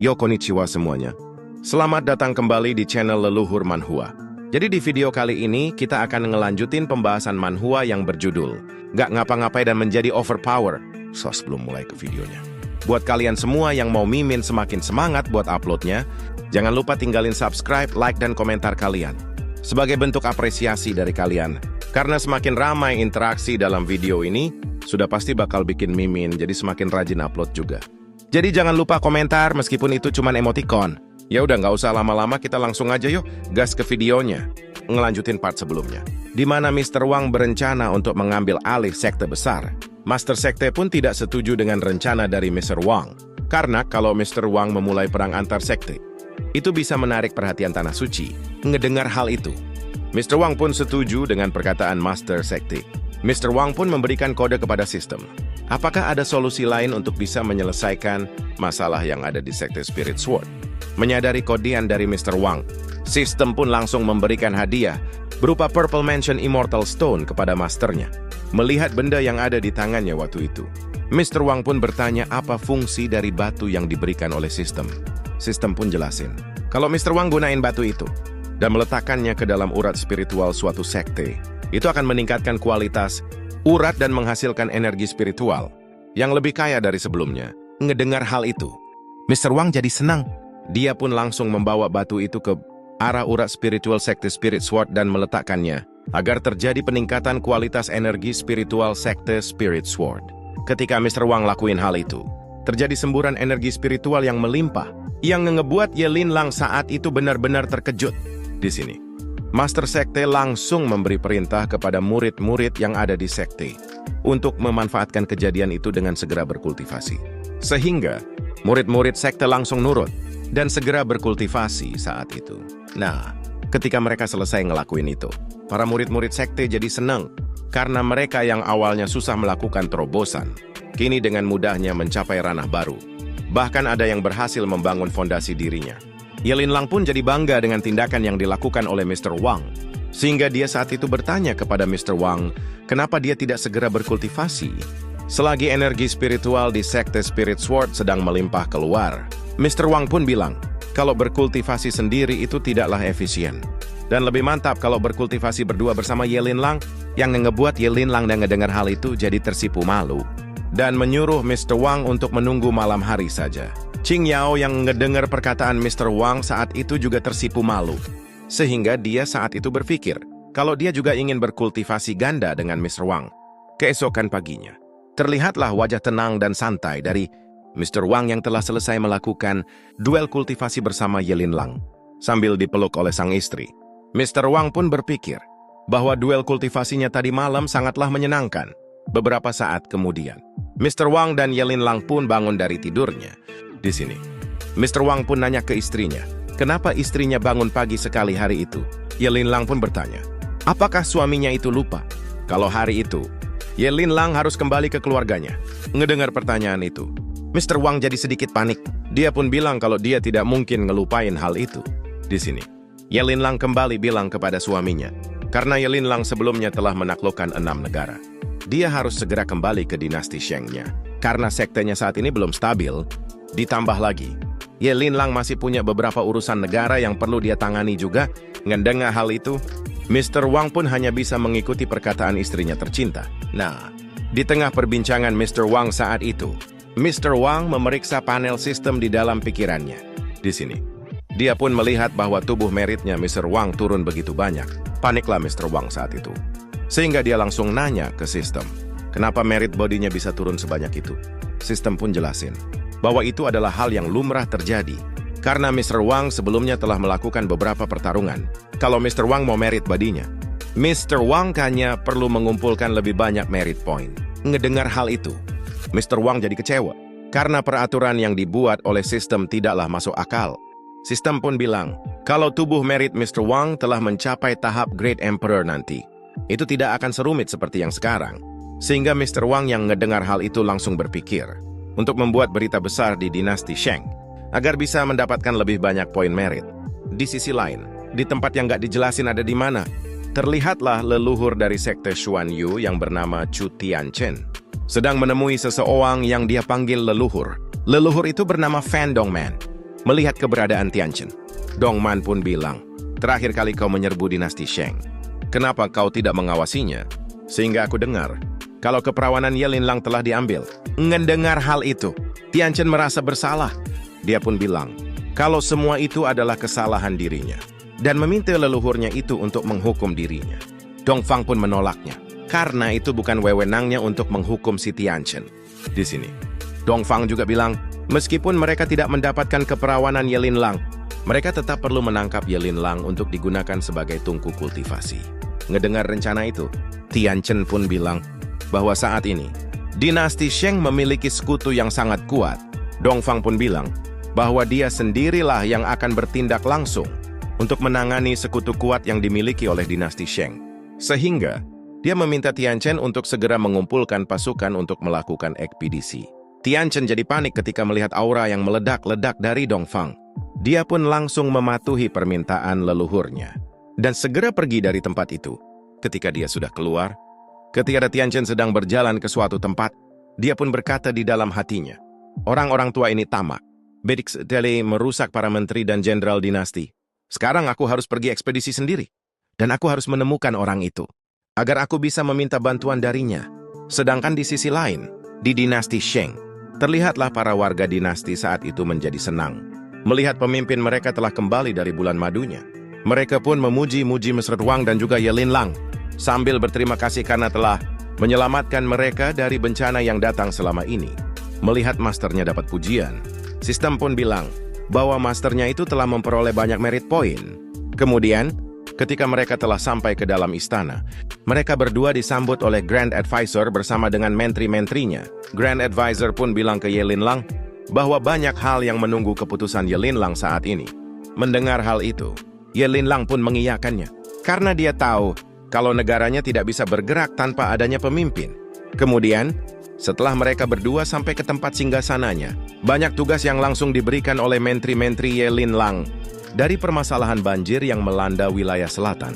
Yo konnichiwa semuanya. Selamat datang kembali di channel Leluhur Manhwa. Jadi di video kali ini kita akan ngelanjutin pembahasan manhwa yang berjudul Gak Ngapa-Ngapai dan Menjadi Overpower. Sebelum mulai ke videonya, buat kalian semua yang mau Mimin semakin semangat buat uploadnya, jangan lupa tinggalin subscribe, like, dan komentar kalian sebagai bentuk apresiasi dari kalian. Karena semakin ramai interaksi dalam video ini, sudah pasti bakal bikin Mimin jadi semakin rajin upload juga. Jadi jangan lupa komentar meskipun itu cuma emoticon. Ya udah nggak usah lama-lama, kita langsung aja yuk gas ke videonya. Ngelanjutin part sebelumnya, di mana Mr. Wang berencana untuk mengambil alih sekte besar. Master sekte pun tidak setuju dengan rencana dari Mr. Wang. Karena kalau Mr. Wang memulai perang antar sekte, itu bisa menarik perhatian Tanah Suci. Ngedengar hal itu, Mr. Wang pun setuju dengan perkataan Master sekte. Mr. Wang pun memberikan kode kepada sistem. Apakah ada solusi lain untuk bisa menyelesaikan masalah yang ada di sekte Spirit Sword? Menyadari kodean dari Mr. Wang, sistem pun langsung memberikan hadiah berupa Purple Mansion Immortal Stone kepada masternya. Melihat benda yang ada di tangannya waktu itu, Mr. Wang pun bertanya apa fungsi dari batu yang diberikan oleh sistem. Sistem pun jelasin, kalau Mr. Wang gunain batu itu dan meletakkannya ke dalam urat spiritual suatu sekte, itu akan meningkatkan kualitas urat dan menghasilkan energi spiritual yang lebih kaya dari sebelumnya. Ngedengar hal itu, Mr. Wang jadi senang. Dia pun langsung membawa batu itu ke arah urat spiritual sekte Spirit Sword dan meletakkannya agar terjadi peningkatan kualitas energi spiritual sekte Spirit Sword. Ketika Mr. Wang lakuin hal itu, terjadi semburan energi spiritual yang melimpah yang ngebuat Ye Linlang saat itu benar-benar terkejut. Di sini, Master Sekte langsung memberi perintah kepada murid-murid yang ada di sekte untuk memanfaatkan kejadian itu dengan segera berkultivasi. Sehingga murid-murid sekte langsung nurut dan segera berkultivasi saat itu. Nah, ketika mereka selesai ngelakuin itu, para murid-murid sekte jadi senang karena mereka yang awalnya susah melakukan terobosan, kini dengan mudahnya mencapai ranah baru. Bahkan ada yang berhasil membangun fondasi dirinya. Ye Linlang pun jadi bangga dengan tindakan yang dilakukan oleh Mr. Wang. Sehingga dia saat itu bertanya kepada Mr. Wang, kenapa dia tidak segera berkultivasi? Selagi energi spiritual di sekte Spirit Sword sedang melimpah keluar, Mr. Wang pun bilang, kalau berkultivasi sendiri itu tidaklah efisien. Dan lebih mantap kalau berkultivasi berdua bersama Ye Linlang, yang ngebuat Ye Linlang dan ngedengar hal itu jadi tersipu malu. Dan menyuruh Mr. Wang untuk menunggu malam hari saja. Qing Yao yang ngedengar perkataan Mr. Wang saat itu juga tersipu malu. Sehingga dia saat itu berpikir, kalau dia juga ingin berkultivasi ganda dengan Mr. Wang. Keesokan paginya, terlihatlah wajah tenang dan santai dari Mr. Wang yang telah selesai melakukan duel kultivasi bersama Ye Linlang. Sambil dipeluk oleh sang istri, Mr. Wang pun berpikir bahwa duel kultivasinya tadi malam sangatlah menyenangkan. Beberapa saat kemudian, Mr. Wang dan Ye Linlang pun bangun dari tidurnya. Di sini, Mr. Wang pun nanya ke istrinya, kenapa istrinya bangun pagi sekali hari itu? Ye Linlang pun bertanya, apakah suaminya itu lupa kalau hari itu Ye Linlang harus kembali ke keluarganya? Ngedengar pertanyaan itu, Mr. Wang jadi sedikit panik. Dia pun bilang kalau dia tidak mungkin ngelupain hal itu. Di sini, Ye Linlang kembali bilang kepada suaminya, karena Ye Linlang sebelumnya telah menaklukkan 6 negara. Dia harus segera kembali ke dinasti Sheng-nya. Karena sektenya saat ini belum stabil. Ditambah lagi, Ye Linlang masih punya beberapa urusan negara yang perlu dia tangani juga. Ngedengar hal itu, Mr. Wang pun hanya bisa mengikuti perkataan istrinya tercinta. Nah, di tengah perbincangan Mr. Wang saat itu, Mr. Wang memeriksa panel sistem di dalam pikirannya. Di sini, dia pun melihat bahwa tubuh meritnya Mr. Wang turun begitu banyak. Paniklah Mr. Wang saat itu. Sehingga dia langsung nanya ke sistem, kenapa merit bodinya bisa turun sebanyak itu? Sistem pun jelasin bahwa itu adalah hal yang lumrah terjadi karena Mr. Wang sebelumnya telah melakukan beberapa pertarungan. Kalau Mr. Wang mau merit bodinya, Mr. Wang hanya perlu mengumpulkan lebih banyak merit point. Ngedengar hal itu, Mr. Wang jadi kecewa karena peraturan yang dibuat oleh sistem tidaklah masuk akal. Sistem pun bilang, kalau tubuh merit Mr. Wang telah mencapai tahap Great Emperor nanti, itu tidak akan serumit seperti yang sekarang. Sehingga Mr. Wang yang ngedengar hal itu langsung berpikir untuk membuat berita besar di dinasti Sheng agar bisa mendapatkan lebih banyak poin merit. Di sisi lain, di tempat yang gak dijelasin ada di mana, terlihatlah leluhur dari sekte Xuan Yu yang bernama Chu Tianchen sedang menemui seseorang yang dia panggil leluhur. Leluhur itu bernama Fan Dongman. melihat keberadaan Tianchen. Dongman pun bilang, terakhir kali kau menyerbu dinasti Sheng. Kenapa kau tidak mengawasinya? Sehingga aku dengar, kalau keperawanan Ye Linlang telah diambil. Mendengar hal itu, Tianchen merasa bersalah. Dia pun bilang, kalau semua itu adalah kesalahan dirinya. Dan meminta leluhurnya itu untuk menghukum dirinya. Dongfang pun menolaknya, karena itu bukan wewenangnya untuk menghukum si Tianchen. Di sini, Dongfang juga bilang, meskipun mereka tidak mendapatkan keperawanan Ye Linlang, mereka tetap perlu menangkap Ye Linlang untuk digunakan sebagai tungku kultivasi. Ngedengar rencana itu, Tianchen pun bilang bahwa saat ini, dinasti Sheng memiliki sekutu yang sangat kuat. Dongfang pun bilang bahwa dia sendirilah yang akan bertindak langsung untuk menangani sekutu kuat yang dimiliki oleh dinasti Sheng. Sehingga, dia meminta Tianchen untuk segera mengumpulkan pasukan untuk melakukan ekspedisi. Tianchen jadi panik ketika melihat aura yang meledak-ledak dari Dongfang. Dia pun langsung mematuhi permintaan leluhurnya dan segera pergi dari tempat itu. Ketika dia sudah keluar, ketika Tianchen sedang berjalan ke suatu tempat, dia pun berkata di dalam hatinya, orang-orang tua ini tamak. Bedik sekali merusak para menteri dan jenderal dinasti. Sekarang aku harus pergi ekspedisi sendiri, dan aku harus menemukan orang itu, agar aku bisa meminta bantuan darinya. Sedangkan di sisi lain, di dinasti Sheng, terlihatlah para warga dinasti saat itu menjadi senang melihat pemimpin mereka telah kembali dari bulan madunya. Mereka pun memuji-muji Mr. Wang dan juga Ye Linlang, sambil berterima kasih karena telah menyelamatkan mereka dari bencana yang datang selama ini. Melihat masternya dapat pujian, sistem pun bilang bahwa masternya itu telah memperoleh banyak merit point. Kemudian, ketika mereka telah sampai ke dalam istana, mereka berdua disambut oleh Grand Advisor bersama dengan menteri-menterinya. Grand Advisor pun bilang ke Ye Linlang bahwa banyak hal yang menunggu keputusan Ye Linlang saat ini. Mendengar hal itu, Ye Linlang pun mengiyakannya, karena dia tahu kalau negaranya tidak bisa bergerak tanpa adanya pemimpin. Kemudian, setelah mereka berdua sampai ke tempat singgasananya, banyak tugas yang langsung diberikan oleh menteri-menteri Ye Linlang. Dari permasalahan banjir yang melanda wilayah selatan,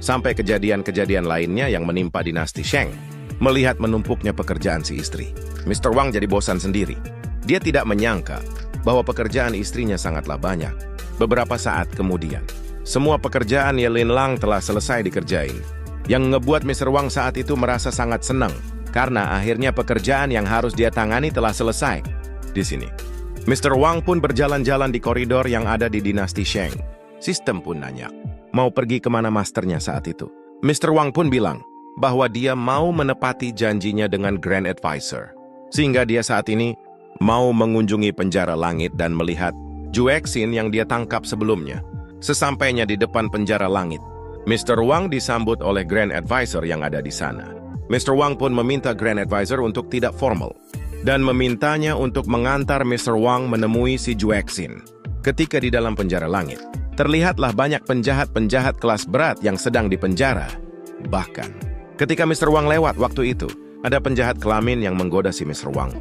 sampai kejadian-kejadian lainnya yang menimpa dinasti Sheng. Melihat menumpuknya pekerjaan si istri, Mr. Wang jadi bosan sendiri. Dia tidak menyangka bahwa pekerjaan istrinya sangatlah banyak. Beberapa saat kemudian, semua pekerjaan Ye Linlang telah selesai dikerjain. Yang ngebuat Mr. Wang saat itu merasa sangat senang, karena akhirnya pekerjaan yang harus dia tangani telah selesai. Di sini, Mr. Wang pun berjalan-jalan di koridor yang ada di dinasti Sheng. Sistem pun nanya, mau pergi kemana masternya saat itu. Mr. Wang pun bilang bahwa dia mau menepati janjinya dengan Grand Advisor. Sehingga dia saat ini mau mengunjungi penjara langit dan melihat Juexin yang dia tangkap sebelumnya. Sesampainya di depan penjara langit, Mr. Wang disambut oleh Grand Advisor yang ada di sana. Mr. Wang pun meminta Grand Advisor untuk tidak formal dan memintanya untuk mengantar Mr. Wang menemui si Juexin. Ketika di dalam penjara langit, terlihatlah banyak penjahat-penjahat kelas berat yang sedang dipenjara. Bahkan, ketika Mr. Wang lewat waktu itu, ada penjahat kelamin yang menggoda si Mr. Wang.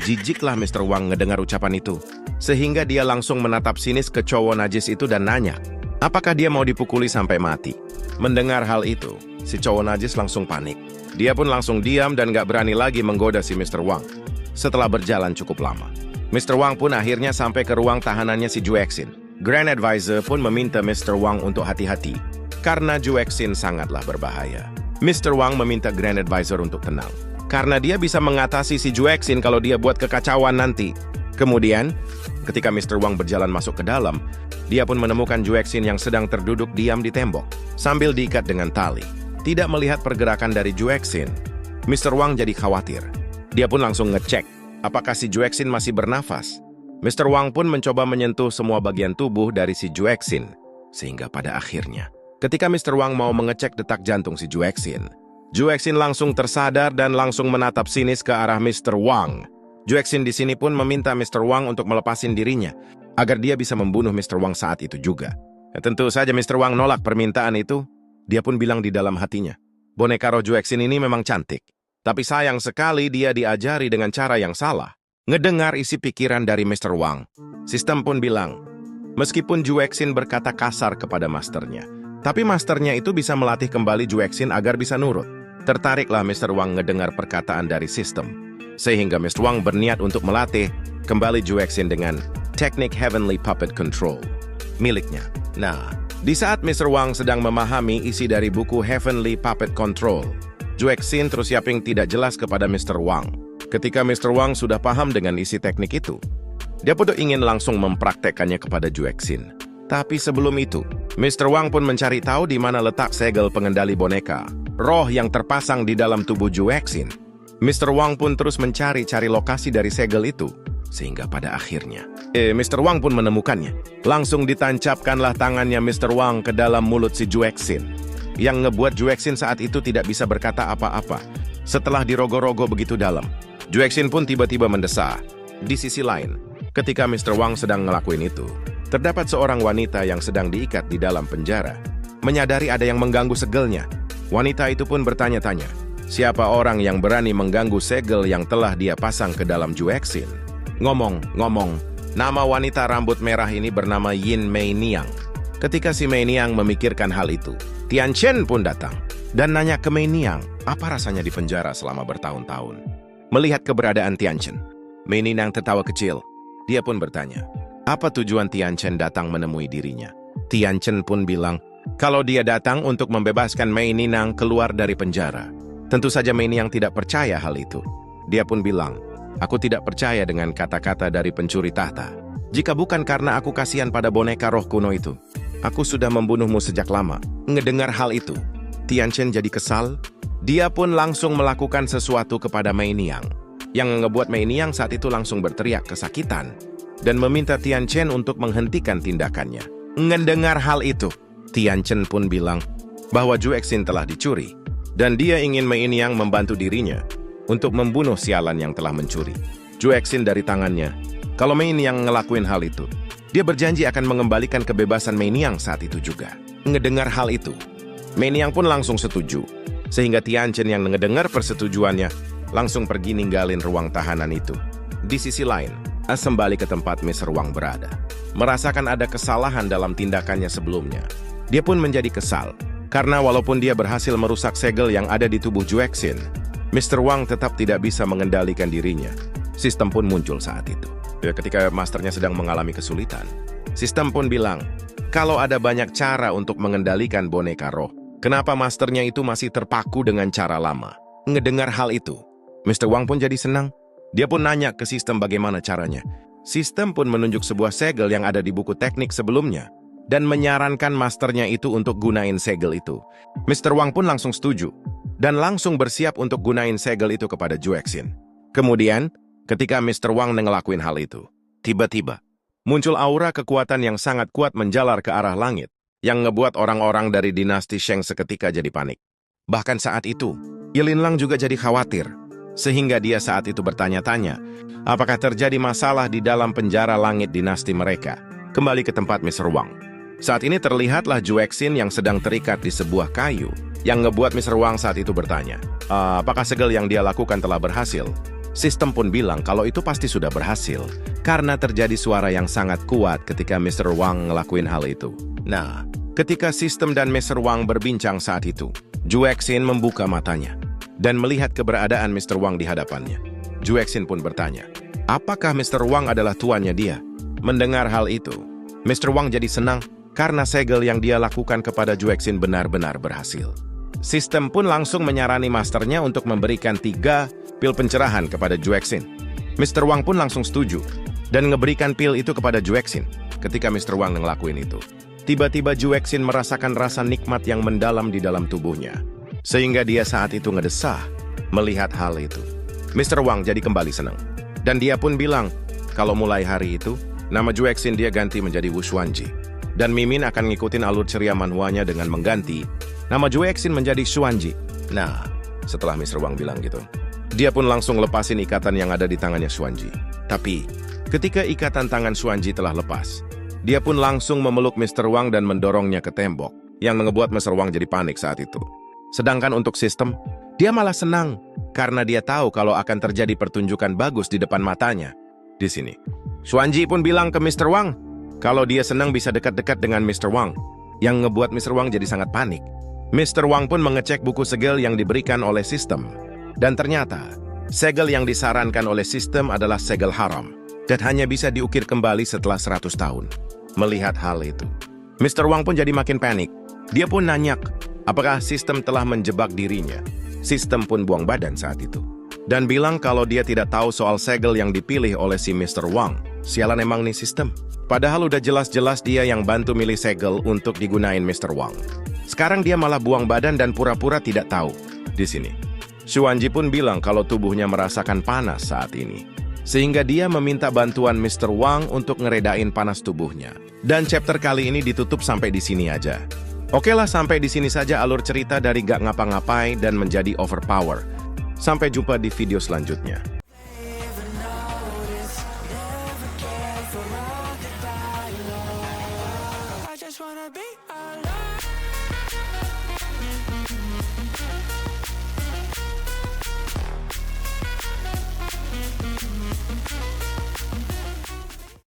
Jijiklah Mr. Wang ngedengar ucapan itu, sehingga dia langsung menatap sinis ke cowok najis itu dan nanya, apakah dia mau dipukuli sampai mati? Mendengar hal itu, si cowok najis langsung panik. Dia pun langsung diam dan gak berani lagi menggoda si Mr. Wang. Setelah berjalan cukup lama, Mr. Wang pun akhirnya sampai ke ruang tahanannya si Juexin. Grand Advisor pun meminta Mr. Wang untuk hati-hati, karena Juexin sangatlah berbahaya. Mr. Wang meminta Grand Advisor untuk tenang, karena dia bisa mengatasi si Juexin kalau dia buat kekacauan nanti. Kemudian, ketika Mr. Wang berjalan masuk ke dalam, dia pun menemukan Juexin yang sedang terduduk diam di tembok, sambil diikat dengan tali. Tidak melihat pergerakan dari Juexin, Mr. Wang jadi khawatir. Dia pun langsung ngecek, apakah si Juexin masih bernafas. Mr. Wang pun mencoba menyentuh semua bagian tubuh dari si Juexin, sehingga pada akhirnya, ketika Mr. Wang mau mengecek detak jantung si Juexin, Juexin langsung tersadar dan langsung menatap sinis ke arah Mr. Wang. Juexin di sini pun meminta Mr. Wang untuk melepasin dirinya, agar dia bisa membunuh Mr. Wang saat itu juga. Tentu saja Mr. Wang nolak permintaan itu. Dia pun bilang di dalam hatinya, boneka roh Juexin ini memang cantik, tapi sayang sekali dia diajari dengan cara yang salah. Ngedengar isi pikiran dari Mr. Wang, sistem pun bilang, meskipun Juexin berkata kasar kepada masternya, tapi masternya itu bisa melatih kembali Juexin agar bisa nurut. Tertariklah Mr. Wang ngedengar perkataan dari sistem, sehingga Mr. Wang berniat untuk melatih kembali Juexin dengan teknik Heavenly Puppet Control miliknya. Nah, di saat Mr. Wang sedang memahami isi dari buku Heavenly Puppet Control, Juexin terus Yaping tidak jelas kepada Mr. Wang. Ketika Mr. Wang sudah paham dengan isi teknik itu, dia pun ingin langsung mempraktekkannya kepada Juexin. Tapi sebelum itu, Mr. Wang pun mencari tahu di mana letak segel pengendali boneka, roh yang terpasang di dalam tubuh Juexin. Mr. Wang pun terus mencari-cari lokasi dari segel itu, sehingga pada akhirnya, Mr. Wang pun menemukannya. Langsung ditancapkanlah tangannya Mr. Wang ke dalam mulut si Juexin, yang ngebuat Juexin saat itu tidak bisa berkata apa-apa. Setelah dirogoh-rogoh begitu dalam, Juexin pun tiba-tiba mendesah. Di sisi lain, ketika Mr. Wang sedang ngelakuin itu, terdapat seorang wanita yang sedang diikat di dalam penjara. Menyadari ada yang mengganggu segelnya, wanita itu pun bertanya-tanya, siapa orang yang berani mengganggu segel yang telah dia pasang ke dalam Juexin? Ngomong-ngomong, nama wanita rambut merah ini bernama Yin Mei Niang. Ketika si Mei Niang memikirkan hal itu, Tian Chen pun datang dan nanya ke Mei Niang, apa rasanya di penjara selama bertahun-tahun. Melihat keberadaan Tian Chen, Mei Niang tertawa kecil. Dia pun bertanya, apa tujuan Tian Chen datang menemui dirinya? Tian Chen pun bilang, kalau dia datang untuk membebaskan Mei Niang keluar dari penjara. Tentu saja Mei Niang tidak percaya hal itu. Dia pun bilang, aku tidak percaya dengan kata-kata dari pencuri tahta. Jika bukan karena aku kasihan pada boneka roh kuno itu, aku sudah membunuhmu sejak lama. Ngedengar hal itu, Tian Chen jadi kesal. Dia pun langsung melakukan sesuatu kepada Mei Niang, yang ngebuat Mei Niang saat itu langsung berteriak kesakitan dan meminta Tian Chen untuk menghentikan tindakannya. Ngedengar hal itu, Tian Chen pun bilang bahwa Juexin telah dicuri dan dia ingin Mei Niang membantu dirinya untuk membunuh sialan yang telah mencuri Juexin dari tangannya. Kalau Mei Niang ngelakuin hal itu, dia berjanji akan mengembalikan kebebasan Mei Niang saat itu juga. Ngedengar hal itu, Mei Niang pun langsung setuju, sehingga Tian Chen yang ngedengar persetujuannya langsung pergi ninggalin ruang tahanan itu. Di sisi lain, kembali ke tempat Mr. Wang berada. Merasakan ada kesalahan dalam tindakannya sebelumnya, dia pun menjadi kesal, karena walaupun dia berhasil merusak segel yang ada di tubuh Juexin, Mr. Wang tetap tidak bisa mengendalikan dirinya. Sistem pun muncul saat itu. Ketika masternya sedang mengalami kesulitan, sistem pun bilang, kalau ada banyak cara untuk mengendalikan boneka roh, kenapa masternya itu masih terpaku dengan cara lama? Ngedengar hal itu, Mr. Wang pun jadi senang. Dia pun nanya ke sistem bagaimana caranya. Sistem pun menunjuk sebuah segel yang ada di buku teknik sebelumnya, dan menyarankan masternya itu untuk gunain segel itu. Mr. Wang pun langsung setuju, dan langsung bersiap untuk gunain segel itu kepada Juexin. Kemudian, ketika Mr. Wang ngelakuin hal itu, tiba-tiba muncul aura kekuatan yang sangat kuat menjalar ke arah langit, yang ngebuat orang-orang dari dinasti Sheng seketika jadi panik. Bahkan saat itu, Yilinlang juga jadi khawatir, sehingga dia saat itu bertanya-tanya, apakah terjadi masalah di dalam penjara langit dinasti mereka. Kembali ke tempat Mr. Wang. Saat ini terlihatlah Juexin yang sedang terikat di sebuah kayu, yang ngebuat Mr. Wang saat itu bertanya, apakah segel yang dia lakukan telah berhasil? Sistem pun bilang kalau itu pasti sudah berhasil, karena terjadi suara yang sangat kuat ketika Mr. Wang ngelakuin hal itu. Nah, ketika sistem dan Mr. Wang berbincang saat itu, Juexin membuka matanya dan melihat keberadaan Mr. Wang di hadapannya. Juexin pun bertanya, apakah Mr. Wang adalah tuannya dia? Mendengar hal itu, Mr. Wang jadi senang karena segel yang dia lakukan kepada Juexin benar-benar berhasil. Sistem pun langsung menyarani masternya untuk memberikan 3 pil pencerahan kepada Juexin. Mr. Wang pun langsung setuju dan ngeberikan pil itu kepada Juexin. Ketika Mr. Wang ngelakuin itu, tiba-tiba Juexin merasakan rasa nikmat yang mendalam di dalam tubuhnya, sehingga dia saat itu ngedesah melihat hal itu. Mr. Wang jadi kembali senang, dan dia pun bilang kalau mulai hari itu, nama Juexin dia ganti menjadi Wu Xuanji, dan Mimin akan ngikutin alur ceria manhwanya dengan mengganti nama Juexin menjadi Xuanji. Nah, setelah Mr. Wang bilang gitu, dia pun langsung lepasin ikatan yang ada di tangannya Xuanji. Tapi, ketika ikatan tangan Xuanji telah lepas, dia pun langsung memeluk Mr. Wang dan mendorongnya ke tembok, yang ngebuat Mr. Wang jadi panik saat itu. Sedangkan untuk sistem, dia malah senang, karena dia tahu kalau akan terjadi pertunjukan bagus di depan matanya. Di sini, Xuanji pun bilang ke Mr. Wang, kalau dia senang bisa dekat-dekat dengan Mr. Wang, yang ngebuat Mr. Wang jadi sangat panik. Mr. Wang pun mengecek buku segel yang diberikan oleh sistem, dan ternyata segel yang disarankan oleh sistem adalah segel haram. dan hanya bisa diukir kembali setelah 100 tahun. Melihat hal itu, Mr. Wang pun jadi makin panik. Dia pun nanyak, apakah sistem telah menjebak dirinya. Sistem pun buang badan saat itu. Dan bilang kalau dia tidak tahu soal segel yang dipilih oleh si Mr. Wang. Sialan emang nih sistem. Padahal udah jelas-jelas dia yang bantu milih segel untuk digunain Mr. Wang. Sekarang dia malah buang badan dan pura-pura tidak tahu. Di sini, Xuanji pun bilang kalau tubuhnya merasakan panas saat ini. Sehingga dia meminta bantuan Mr. Wang untuk ngeredain panas tubuhnya. Dan chapter kali ini ditutup sampai di sini aja. Oke lah, sampai di sini saja alur cerita dari gak ngapa-ngapai dan menjadi overpower. Sampai jumpa di video selanjutnya. I just wanna be